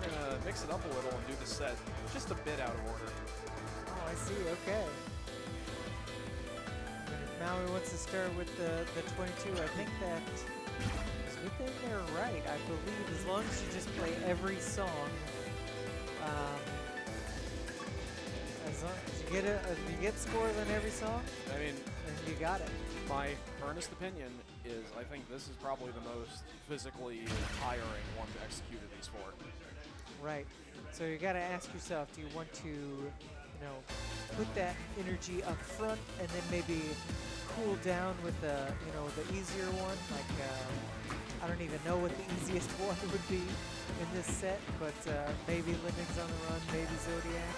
we're gonna mix it up a little and do the set just a bit out of order. Oh, I see. Okay. And if Maui wants to start with the 22, I think that is within their right. I believe as long as you just play every song, as long as you get scores on every song, I mean, then you got it. my earnest opinion is I think this is probably the most physically tiring one to execute of these four. Right. So you got to ask yourself, do you want to, you know, put that energy up front and then maybe cool down with the, you know, the easier one? Like, I don't even know what the easiest one would be in this set, but maybe Lemmings on the Run, maybe Zodiac.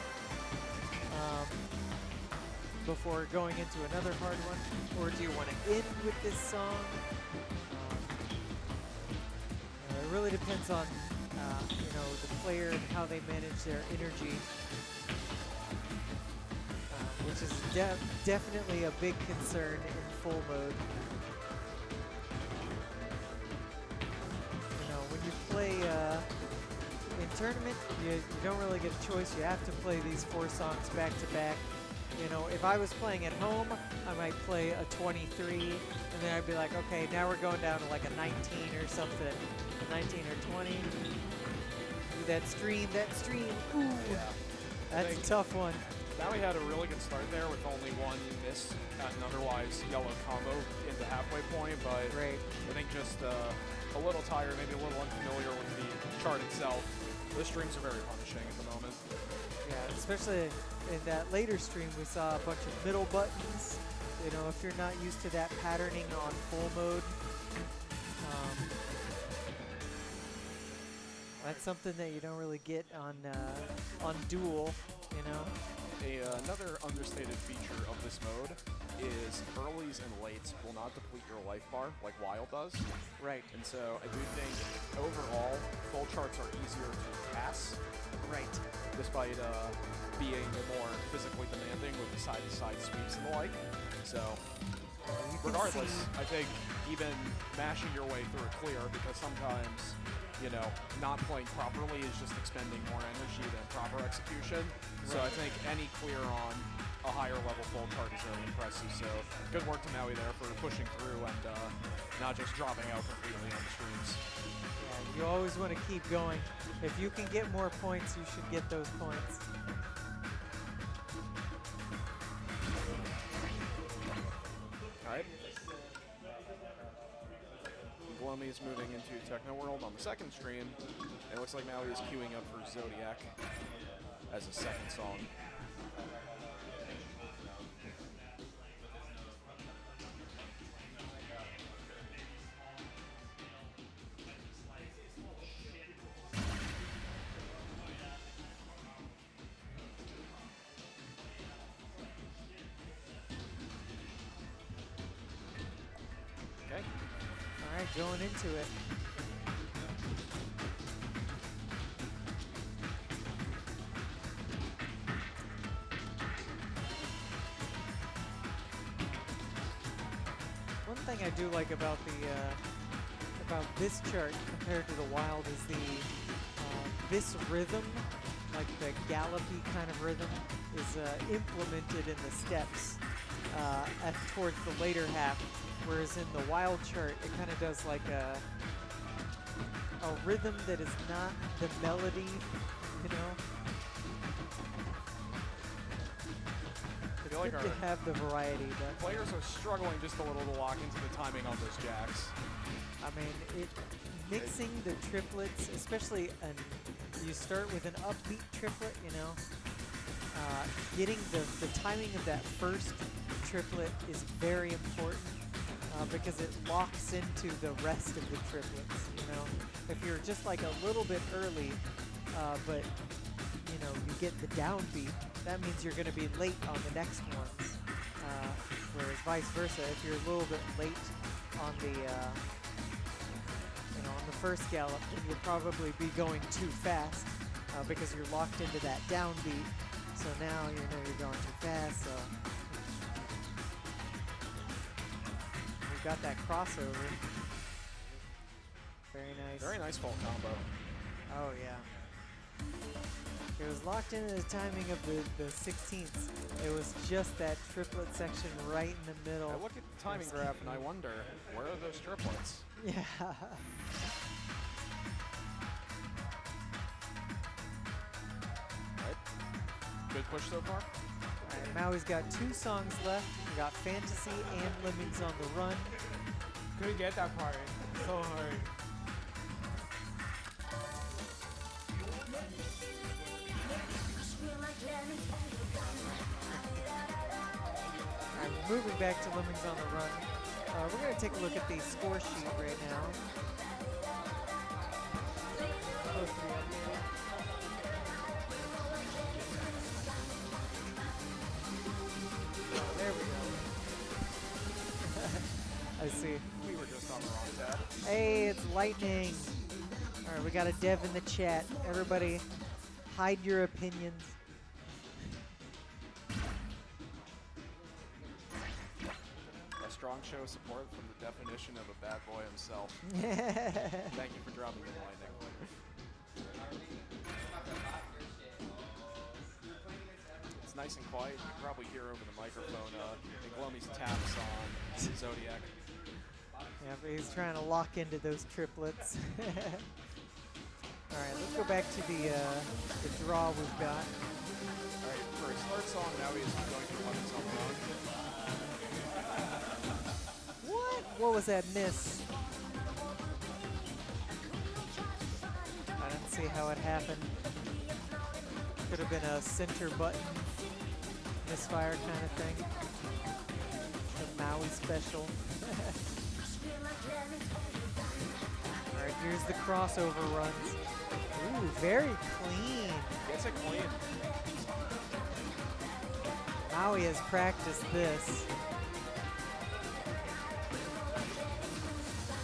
Before going into another hard one, or do you want to end with this song? It really depends on you know, the player and how they manage their energy, which is definitely a big concern in full mode. You know, when you play in tournament, you don't really get a choice. You have to play these four songs back to back. You know, if I was playing at home, I might play a 23, and then I'd be like, okay, now we're going down to like a 19 or something, 19 or 20. Do that stream, ooh, Yeah. that's a tough one. Now we had a really good start there with only one miss at an otherwise yellow combo in the halfway point, but Right. I think just a little tired, maybe a little unfamiliar with the chart itself. The streams are very punishing at the moment. Yeah, especially in that later stream, we saw a bunch of middle buttons. You know, if you're not used to that patterning on full mode, that's something that you don't really get on dual. You know. Another understated feature of this mode is earlies and lates will not deplete your life bar like Wild does. Right. And so I do think overall, full charts are easier to pass. Right. Despite being more physically demanding with the side-to-side sweeps and the like. So, regardless, I think even mashing your way through a clear, because sometimes, you know, not playing properly is just expending more energy than proper execution. Right. So I think any clear on a higher level full chart is very impressive. So good work to Maui there for pushing through and not just dropping out completely on the streams. Yeah, you always want to keep going. If you can get more points, you should get those points. All right. Gloomy is moving into Techno World on the second stream. And it looks like Maui is queuing up for Zodiac as a second song. Okay. All right, going into it. One thing I do like about this chart compared to the Wild is this rhythm, like the gallopy kind of rhythm, is implemented in the steps towards the later half. Whereas in the Wild chart, it kind of does like a rhythm that is not the melody, you know? It's like good to have the variety. But players are struggling just a little to lock into the timing on those jacks. I mean, mixing the triplets, especially you start with an upbeat triplet, you know? Getting the timing of that first triplet is very important. Because it locks into the rest of the triplets, you know. If you're just like a little bit early, but you know you get the downbeat, that means you're going to be late on the next ones. Whereas vice versa, if you're a little bit late on the, you know, on the first gallop, then you'll probably be going too fast because you're locked into that downbeat. So now you know you're going too fast. So. Got that crossover. Very nice. Very nice fault combo. Oh, yeah. It was locked into the timing of the 16ths. It was just that triplet section right in the middle. I look at the timing graph and I wonder, where are those triplets? Yeah. Right. Good push so far. All right, Maui's got 2 songs left. We got Fantasy and Lemmings on the Run. Couldn't get that part. So hard. All right, we're moving back to Lemmings on the Run. We're going to take a look at the score sheet right now. Supposed to be updated. There we go. I see. We were just on the wrong tab. Hey, it's lightning. All right, we got a dev in the chat. Everybody, hide your opinions. A strong show of support from the definition of a bad boy himself. Thank you for dropping in lightning. It's nice and quiet. You can probably hear over the microphone Glomy's taps on Zodiac. Yeah, but he's trying to lock into those triplets. All right, let's go back to the draw we've got. All right, for his third song, now he is going to run his own run. What? What was that miss? I didn't see how it happened. Could have been a center button misfire kind of thing. The Maui special. All right, here's the crossover runs. Ooh, very clean. Gets it clean. Maui has practiced this.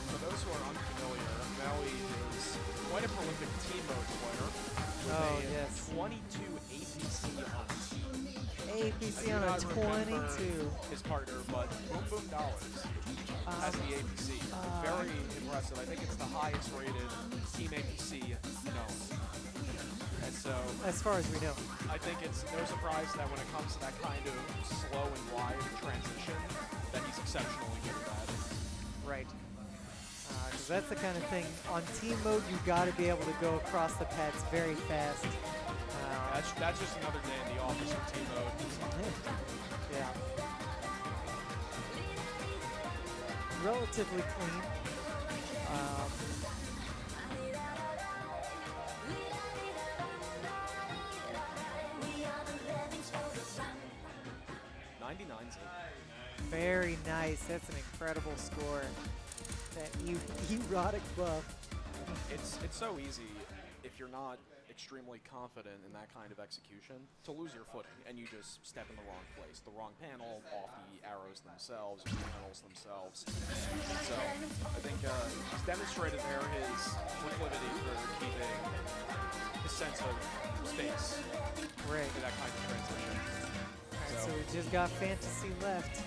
For those who are unfamiliar, Maui is quite a prolific team mode player. With Oh, a yes. 22 APC on team. APC I on do a not remember 22. his partner, but Boom Boom Dollars has the APC. Very impressive. I think it's the highest rated team APC known. And so As far as we know. I think it's no surprise that when it comes to that kind of slow and wide transition, that he's exceptionally good at that. Right. 'Cause that's the kind of thing, on team mode, you got to be able to go across the pads very fast. That's just another day in the office for team mode. Yeah. Relatively clean. 99's Very nice. That's an incredible score. That erotic buff. It's so easy if you're not extremely confident in that kind of execution to lose your footing and you just step in the wrong place, the wrong panel, off the arrows themselves, or the panels themselves. So I think he's demonstrated there his proclivity for keeping his sense of space Right. in that kind of transition. Alright, so we just got Fantasy left.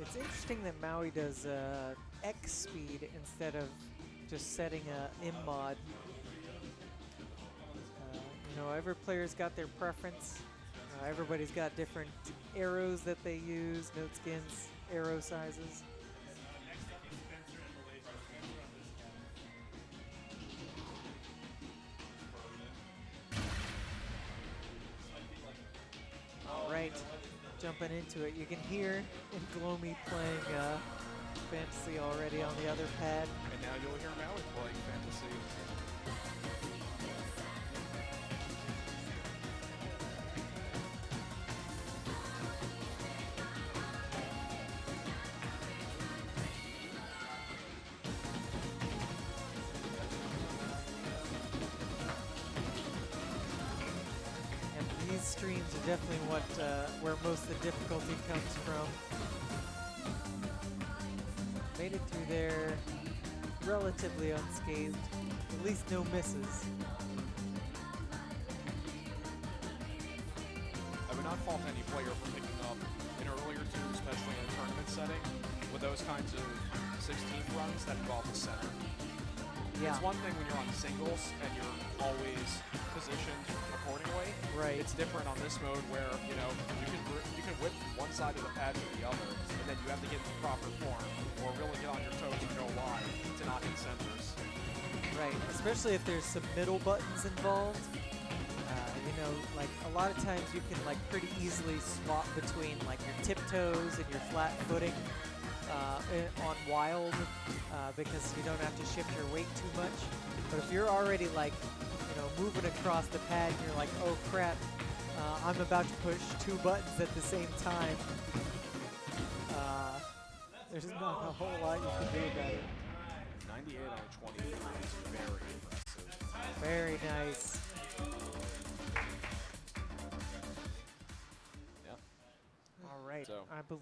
It's interesting that Maui does X speed instead of just setting a immod. You know, every player's got their preference. Everybody's got different arrows that they use, note skins, arrow sizes. All right. Jumping into it, you can hear Glomy playing Fantasy already on the other pad. And now you'll hear Maui playing Fantasy. And these streams are definitely what where most of the difficulty comes from. Made it through there relatively unscathed. At least no misses. I would not fault any player for picking up an earlier two, especially in a tournament setting, with those kinds of 16th runs that involve the center. Yeah. It's one thing when you're on singles and you're always positioned accordingly. Right. It's different on this mode where, you know, you can whip one side of the pad to the other, and then you have to get into proper form or really get on your toes and go live to not hit centers. Right, especially if there's some middle buttons involved. You know, like a lot of times you can like pretty easily swap between like your tiptoes and your flat footing on wild because you don't have to shift your weight too much. But if you're already like, you know, moving across the pad and you're like, oh crap, I'm about to push two buttons at the same time, there's not a whole lot you can do about it. 98 on 23 is very impressive. Very nice.